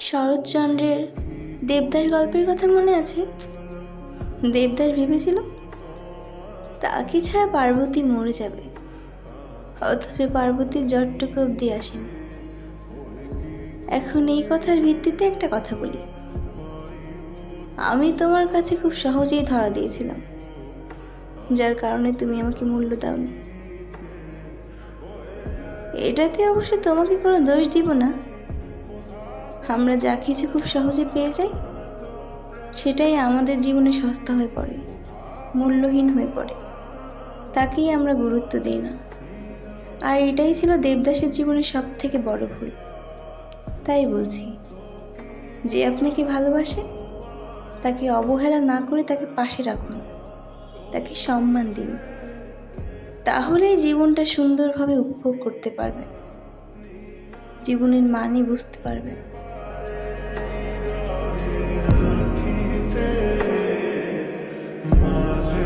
শরৎচন্দ্রের দেবদাস গল্পের কথা মনে আছে? দেবদাস ভেবেছিল তাকে ছাড়া পার্বতী মরে যাবে, অথচ পার্বতীর জ্বরটুকু অব্দি আসেনি। এখন এই কথার ভিত্তিতে একটা কথা বলি। আমি তোমার কাছে খুব সহজেই ধরা দিয়েছিলাম, যার কারণে তুমি আমাকে মূল্য দাওনি। এটাতে অবশ্য তোমাকে কোনো দোষ দিব না। আমরা যা কিছু খুব সহজে পেয়ে যাই, সেটাই আমাদের জীবনে সস্তা হয়ে পড়ে, মূল্যহীন হয়ে পড়ে। তাকেই আমরা গুরুত্ব দিই না। আর এটাই ছিল দেবদাসের জীবনের সব থেকে বড় ভুল। তাই বলছি, যে আপনাকে ভালোবাসে তাকে অবহেলা না করে তাকে পাশে রাখুন, তাকে সম্মান দিন। তাহলেই জীবনটা সুন্দরভাবে উপভোগ করতে পারবেন, জীবনের মানে বুঝতে পারবেন। মাঝে